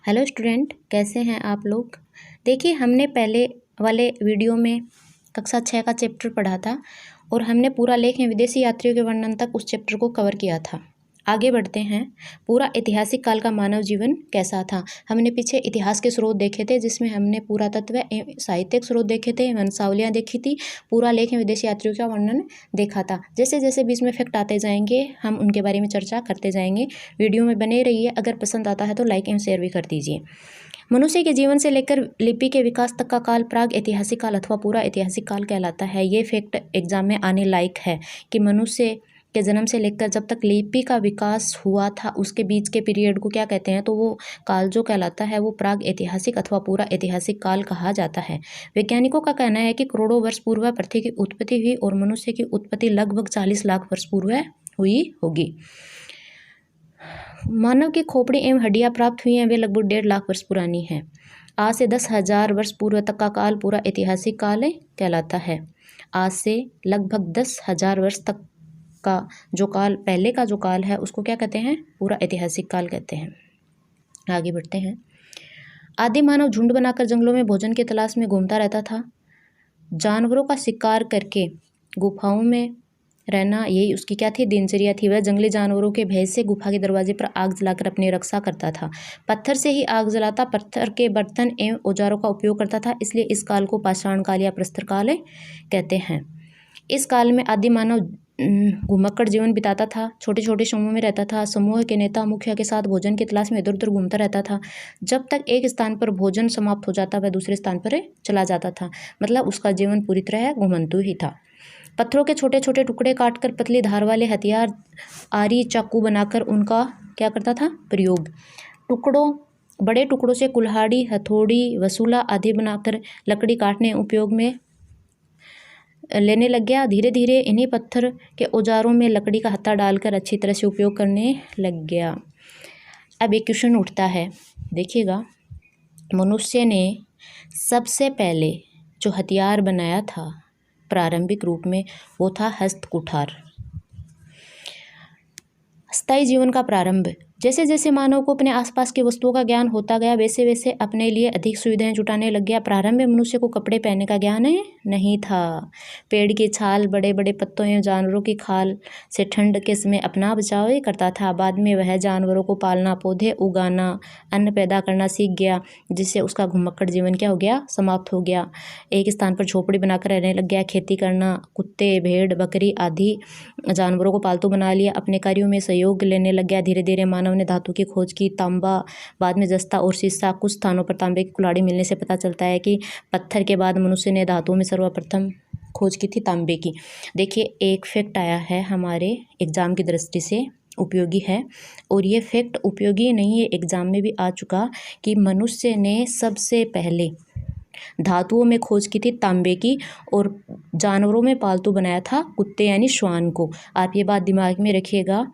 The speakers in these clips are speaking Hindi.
हेलो स्टूडेंट, कैसे हैं आप लोग। देखिए, हमने पहले वाले वीडियो में कक्षा 6 का चैप्टर पढ़ा था और हमने पूरा लेख में विदेशी यात्रियों के वर्णन तक उस चैप्टर को कवर किया था। आगे बढ़ते हैं। पूरा ऐतिहासिक काल का मानव जीवन कैसा था। हमने पीछे इतिहास के स्रोत देखे थे, जिसमें हमने पुरातत्व एवं साहित्यिक स्रोत देखे थे, वंशावलियाँ देखी थी, पूरा लेख में विदेशी यात्रियों का वर्णन देखा था। जैसे जैसे बीच में फैक्ट आते जाएंगे हम उनके बारे में चर्चा करते जाएंगे। वीडियो में बने रहिए। अगर पसंद आता है तो लाइक एवं शेयर भी कर दीजिए। मनुष्य के जीवन से लेकर लिपि के विकास तक का काल प्राग ऐतिहासिक काल अथवा पूरा ऐतिहासिक काल कहलाता है। ये फैक्ट एग्जाम में आने लायक है कि मनुष्य के जन्म से लेकर जब तक लिपि का विकास हुआ था उसके बीच के पीरियड को क्या कहते हैं, तो वो काल जो कहलाता है वो प्राग ऐतिहासिक अथवा पूरा ऐतिहासिक काल कहा जाता है। वैज्ञानिकों का कहना है कि करोड़ों वर्ष पूर्व पृथ्वी की उत्पत्ति हुई और मनुष्य की उत्पत्ति लगभग 40 लाख वर्ष पूर्व हुई होगी। मानव की खोपड़ी एवं हड्डियां प्राप्त हुई हैं, वे लगभग 1.5 लाख वर्ष पुरानी हैं। आज से 10,000 वर्ष पूर्व तक का काल पूरा ऐतिहासिक काल कहलाता है। आज से लगभग 10,000 वर्ष तक का जो काल पहले का जो काल है उसको क्या कहते हैं, पूरा ऐतिहासिक काल कहते हैं। आगे बढ़ते हैं। आदि मानव झुंड बनाकर जंगलों में भोजन की तलाश में घूमता रहता था। जानवरों का शिकार करके गुफाओं में रहना, यही उसकी क्या थी, दिनचर्या थी। वह जंगली जानवरों के भय से गुफा के दरवाजे पर आग जलाकर अपनी रक्षा करता था। पत्थर से ही आग जलाता, पत्थर के बर्तन एवं औजारों का उपयोग करता था, इसलिए इस काल को पाषाण काल या प्रस्तर काल कहते हैं। इस काल में आदि मानव घुमक्कड़ जीवन बिताता था, छोटे छोटे समूह में रहता था। समूह के नेता मुखिया के साथ भोजन की तलाश में इधर उधर घूमता रहता था। जब तक एक स्थान पर भोजन समाप्त हो जाता वह दूसरे स्थान पर चला जाता था। मतलब उसका जीवन पूरी तरह घुमंतू ही था। पत्थरों के छोटे छोटे टुकड़े काटकर पतली धार वाले हथियार आरी चाकू बनाकर उनका क्या करता था, प्रयोग। बड़े टुकड़ों से कुल्हाड़ी, हथौड़ी, वसूला आदि बनाकर लकड़ी काटने उपयोग में लेने लग गया। धीरे धीरे इन्हीं पत्थर के औजारों में लकड़ी का हत्था डालकर अच्छी तरह से उपयोग करने लग गया। अब एक क्वेश्चन उठता है, देखिएगा। मनुष्य ने सबसे पहले जो हथियार बनाया था प्रारंभिक रूप में वो था हस्त कुठार। स्थायी जीवन का प्रारंभ। जैसे जैसे मानव को अपने आसपास की वस्तुओं का ज्ञान होता गया वैसे वैसे अपने लिए अधिक सुविधाएं जुटाने लग गया। प्रारंभ में मनुष्य को कपड़े पहनने का ज्ञान नहीं था। पेड़ की छाल, बड़े बड़े पत्तों एवं जानवरों की खाल से ठंड के समय अपना बचाव करता था। बाद में वह जानवरों को पालना, पौधे उगाना, अन्न पैदा करना सीख गया, जिससे उसका घुमक्कड़ जीवन क्या हो गया, समाप्त हो गया। एक स्थान पर झोपड़ी बनाकर रहने लग गया। खेती करना, कुत्ते, भेड़, बकरी आदि जानवरों को पालतू बना लिया। अपने कार्यों में सहयोग लेने लग गया। धीरे धीरे मानव ने धातु की खोज की, तांबा, बाद में जस्ता और शीशा। कुछ स्थानों पर तांबे की कुल्हाड़ी मिलने से पता चलता है कि पत्थर के बाद मनुष्य ने धातुओं में सर्वप्रथम खोज की थी तांबे की। देखिए, एक फैक्ट आया है हमारे एग्जाम की दृष्टि से, उपयोगी है। और ये फैक्ट उपयोगी नहीं है, एग्जाम में भी आ चुका कि मनुष्य ने सबसे पहले धातुओं में खोज की थी तांबे की और जानवरों में पालतू बनाया था कुत्ते यानी श्वान को। आप ये बात दिमाग में रखिएगा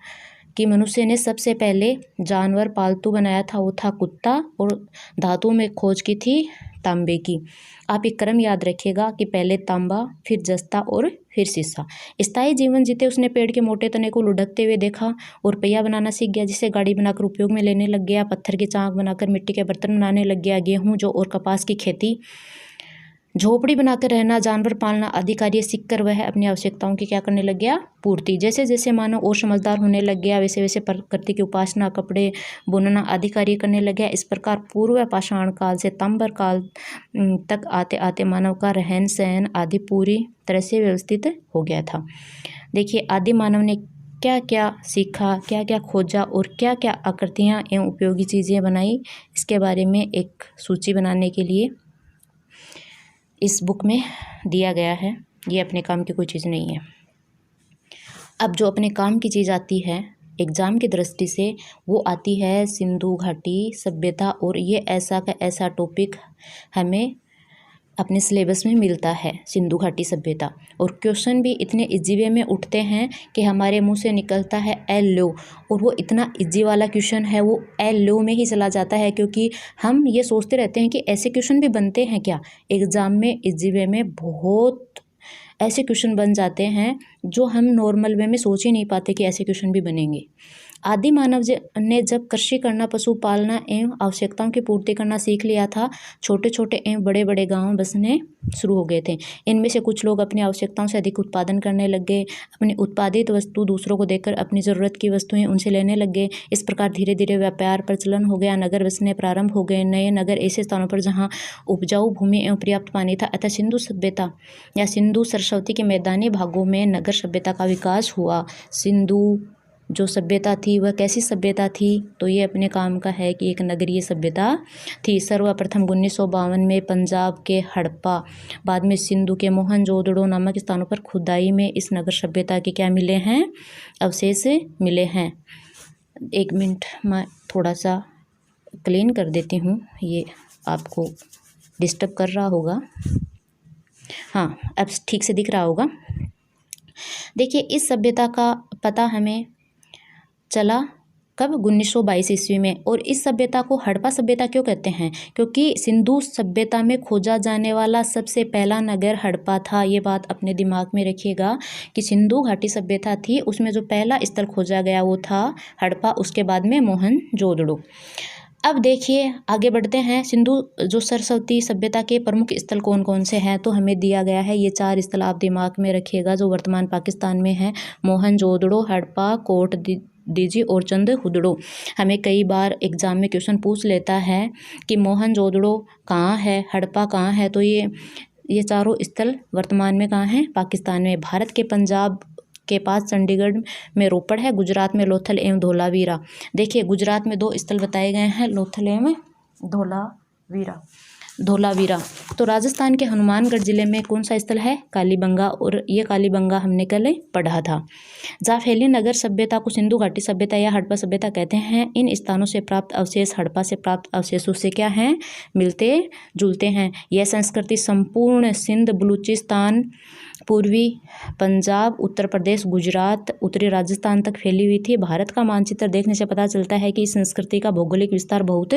कि मनुष्य ने सबसे पहले जानवर पालतू बनाया था वो था कुत्ता और धातुओं में खोज की थी तांबे की। आप एक क्रम याद रखिएगा कि पहले तांबा, फिर जस्ता और फिर शीशा। स्थायी जीवन जीते उसने पेड़ के मोटे तने को लुढ़कते हुए देखा और पहिया बनाना सीख गया, जिसे गाड़ी बनाकर उपयोग में लेने लग गया। पत्थर की चाक बनाकर मिट्टी के बर्तन बनाने लग गया। गेहूं, जौ और कपास की खेती, झोपड़ी बनाकर रहना, जानवर पालना आदि कार्य सीखकर वह अपनी आवश्यकताओं की क्या करने लग गया, पूर्ति। जैसे जैसे मानव और समझदार होने लग गया वैसे वैसे प्रकृति की उपासना, कपड़े बुनना आदि कार्य करने लग गया। इस प्रकार पूर्व पाषाण काल से ताम्र काल तक आते आते मानव का रहन सहन आदि पूरी तरह से व्यवस्थित हो गया था। देखिए, आदि मानव ने क्या क्या सीखा, क्या क्या खोजा और क्या क्या आकृतियाँ एवं उपयोगी चीज़ें बनाई, इसके बारे में एक सूची बनाने के लिए इस बुक में दिया गया है। ये अपने काम की कोई चीज़ नहीं है। अब जो अपने काम की चीज़ आती है एग्ज़ाम की दृष्टि से वो आती है सिंधु घाटी सभ्यता। और ये ऐसा का ऐसा टॉपिक हमें अपने सिलेबस में मिलता है, सिंधु घाटी सभ्यता। और क्वेश्चन भी इतने इजी वे में उठते हैं कि हमारे मुंह से निकलता है एल लो, और वो इतना इजी वाला क्वेश्चन है वो एल लो में ही चला जाता है, क्योंकि हम ये सोचते रहते हैं कि ऐसे क्वेश्चन भी बनते हैं क्या। एग्ज़ाम में इजी वे में बहुत ऐसे क्वेश्चन बन जाते हैं जो हम नॉर्मल वे में सोच ही नहीं पाते कि ऐसे क्वेश्चन भी बनेंगे। आदि मानव ने जब कृषि करना, पशुपालना एवं आवश्यकताओं की पूर्ति करना सीख लिया था, छोटे छोटे एवं बड़े बड़े गांव बसने शुरू हो गए थे। इनमें से कुछ लोग अपनी आवश्यकताओं से अधिक उत्पादन करने लग गए, अपनी उत्पादित वस्तु दूसरों को देकर अपनी ज़रूरत की वस्तुएं उनसे लेने लग गए। इस प्रकार धीरे धीरे व्यापार प्रचलन हो गया, नगर बसने प्रारंभ हो गए। नए नगर ऐसे स्थानों पर जहाँ उपजाऊ भूमि एवं पर्याप्त पानी था, अतः सिंधु सभ्यता या सिंधु सरस्वती के मैदानी भागों में नगर सभ्यता का विकास हुआ। सिंधु जो सभ्यता थी वह कैसी सभ्यता थी, तो ये अपने काम का है कि एक नगरीय सभ्यता थी। सर्वप्रथम 1952 में पंजाब के हड़प्पा, बाद में सिंधु के मोहनजोदड़ो नामक स्थानों पर खुदाई में इस नगर सभ्यता के क्या मिले हैं, अवशेष मिले हैं। एक मिनट मैं थोड़ा सा क्लीन कर देती हूँ, ये आपको डिस्टर्ब कर रहा होगा। हाँ, अब ठीक से दिख रहा होगा। देखिए, इस सभ्यता का पता हमें चला कब, 1922 ईस्वी में। और इस सभ्यता को हड़प्पा सभ्यता क्यों कहते हैं, क्योंकि सिंधु सभ्यता में खोजा जाने वाला सबसे पहला नगर हड़प्पा था। ये बात अपने दिमाग में रखिएगा कि सिंधु घाटी सभ्यता थी, उसमें जो पहला स्थल खोजा गया वो था हड़प्पा, उसके बाद में मोहनजोदड़ो। अब देखिए आगे बढ़ते हैं। सिंधु जो सरस्वती सभ्यता के प्रमुख स्थल कौन कौन से हैं, तो हमें दिया गया है ये 4 स्थल, आप दिमाग में रखिएगा, जो वर्तमान पाकिस्तान में है। मोहनजोदड़ो, हड़प्पा, कोट दीजी और चंदहुदड़ो। हमें कई बार एग्जाम में क्वेश्चन पूछ लेता है कि मोहनजोदड़ो कहाँ है, हड़प्पा कहाँ है, तो ये चारों स्थल वर्तमान में कहाँ हैं, पाकिस्तान में। भारत के पंजाब के पास चंडीगढ़ में रोपड़ है, गुजरात में लोथल एवं धोलावीरा। देखिए, गुजरात में 2 स्थल बताए गए हैं, लोथल एवं धोलावीरा। तो राजस्थान के हनुमानगढ़ जिले में कौन सा स्थल है, कालीबंगा, और ये कालीबंगा हमने कल पढ़ा था। जहाँ फैली नगर सभ्यता को सिंधु घाटी सभ्यता या हड़प्पा सभ्यता कहते हैं। इन स्थानों से प्राप्त अवशेष हड़प्पा से प्राप्त अवशेषों से क्या हैं, मिलते जुलते हैं। यह संस्कृति संपूर्ण सिंध, बलूचिस्तान, पूर्वी पंजाब, उत्तर प्रदेश, गुजरात, उत्तरी राजस्थान तक फैली हुई थी। भारत का मानचित्र देखने से पता चलता है कि इस संस्कृति का भौगोलिक विस्तार बहुत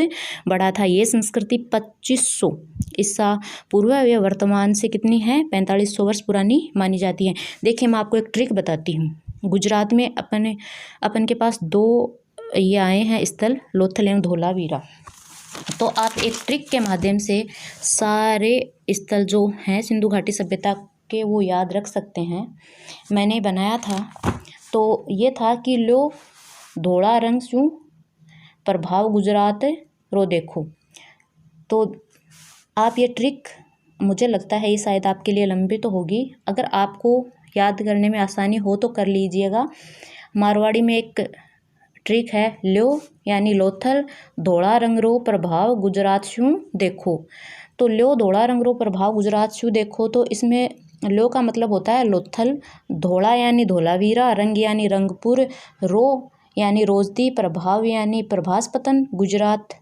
बड़ा था। ये संस्कृति 2500 ईसा पूर्व या वर्तमान से कितनी है, 4500 वर्ष पुरानी मानी जाती है। देखिए, मैं आपको एक ट्रिक बताती हूँ। गुजरात में अपन के पास 2 ये आए हैं स्थल, लोथल एवं धोलावीरा। तो आप एक ट्रिक के माध्यम से सारे स्थल जो हैं सिंधु घाटी सभ्यता के वो याद रख सकते हैं। मैंने बनाया था, तो ये था कि लो धोला रंग स्यू प्रभाव गुजरात रो देखो। तो आप ये ट्रिक, मुझे लगता है ये शायद आपके लिए लंबी तो होगी, अगर आपको याद करने में आसानी हो तो कर लीजिएगा। मारवाड़ी में एक ट्रिक है, लो यानी लोथल धोला रंग रो प्रभाव गुजरात स्यू देखो। तो लो धोला रंग रो प्रभाव गुजरात स्यू देखो, तो इसमें लो का मतलब होता है लोथल, धोला यानी धोलावीरा, रंग यानी रंगपुर, रो यानी रोजदी, प्रभाव यानी प्रभास पतन गुजरात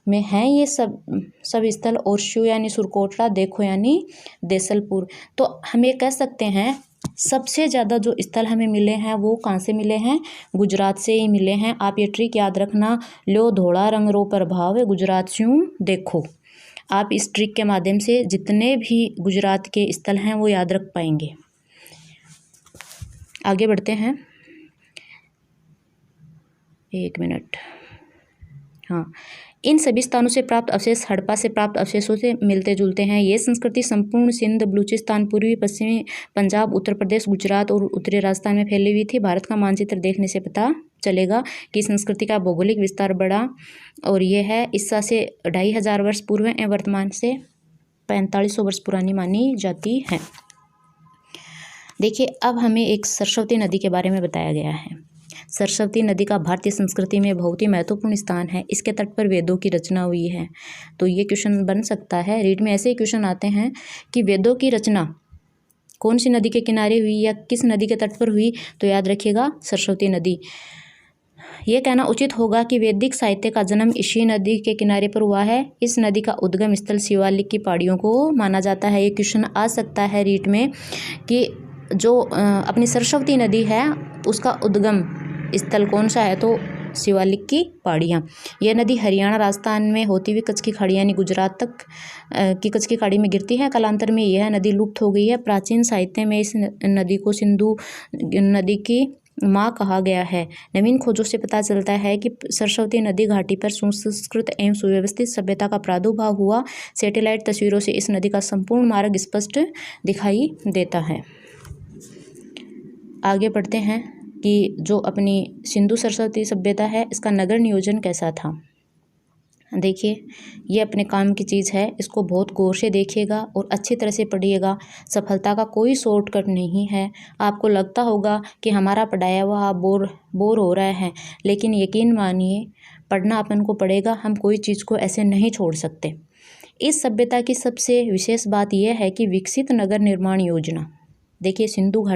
में हैं ये सब स्थल, और शू यानी सुरकोटला, देखो यानी देसलपुर। तो हम ये कह सकते हैं सबसे ज़्यादा जो स्थल हमें मिले हैं वो कहाँ से मिले हैं, गुजरात से ही मिले हैं। आप ये ट्रिक याद रखना, लो धोला रंग रो प्रभाव गुजरात स्यू देखो। आप इस ट्रिक के माध्यम से जितने भी गुजरात के स्थल हैं वो याद रख पाएंगे। आगे बढ़ते हैं, एक मिनट। हाँ, इन सभी स्थानों से प्राप्त अवशेष हड़प्पा से प्राप्त अवशेषों से मिलते जुलते हैं। ये संस्कृति संपूर्ण सिंध, बलूचिस्तान, पूर्वी पश्चिमी पंजाब, उत्तर प्रदेश, गुजरात और उत्तरी राजस्थान में फैली हुई थी। भारत का मानचित्र देखने से पता चलेगा कि संस्कृति का भौगोलिक विस्तार बड़ा, और ये है ईसा से 2500 वर्ष पूर्व एवं वर्तमान से 4500 वर्ष पुरानी मानी जाती है। देखिए, अब हमें एक सरस्वती नदी के बारे में बताया गया है। सरस्वती नदी का भारतीय संस्कृति में बहुत ही महत्वपूर्ण स्थान है। इसके तट पर वेदों की रचना हुई है। तो ये क्वेश्चन बन सकता है, रीड में ऐसे ही क्वेश्चन आते हैं कि वेदों की रचना कौन सी नदी के किनारे हुई या किस नदी के तट पर हुई, तो याद रखिएगा सरस्वती नदी। ये कहना उचित होगा कि वैदिक साहित्य का जन्म इसी नदी के किनारे पर हुआ है। इस नदी का उद्गम स्थल शिवालिक की पहाड़ियों को माना जाता है। ये क्वेश्चन आ सकता है रीट में कि जो अपनी सरस्वती नदी है उसका उद्गम स्थल कौन सा है, तो शिवालिक की पहाड़ियाँ। यह नदी हरियाणा राजस्थान में होती हुई कच्छ की खाड़ी यानी गुजरात तक की कच्छ की खाड़ी में गिरती है। कालांतर में यह नदी लुप्त हो गई है। प्राचीन साहित्य में इस नदी को सिंधु नदी की माँ कहा गया है। नवीन खोजों से पता चलता है कि सरस्वती नदी घाटी पर सुसंस्कृत एवं सुव्यवस्थित सभ्यता का प्रादुर्भाव हुआ। सैटेलाइट तस्वीरों से इस नदी का संपूर्ण मार्ग स्पष्ट दिखाई देता है। आगे पढ़ते हैं कि जो अपनी सिंधु सरस्वती सभ्यता है, इसका नगर नियोजन कैसा था। देखिए, ये अपने काम की चीज़ है, इसको बहुत गौर से देखिएगा और अच्छी तरह से पढ़िएगा। सफलता का कोई शॉर्टकट नहीं है। आपको लगता होगा कि हमारा पढ़ाया हुआ आप बोर हो रहा है, लेकिन यकीन मानिए पढ़ना अपन को पड़ेगा। हम कोई चीज़ को ऐसे नहीं छोड़ सकते। इस सभ्यता की सबसे विशेष बात यह है कि विकसित नगर निर्माण योजना। देखिए, सिंधु घाटी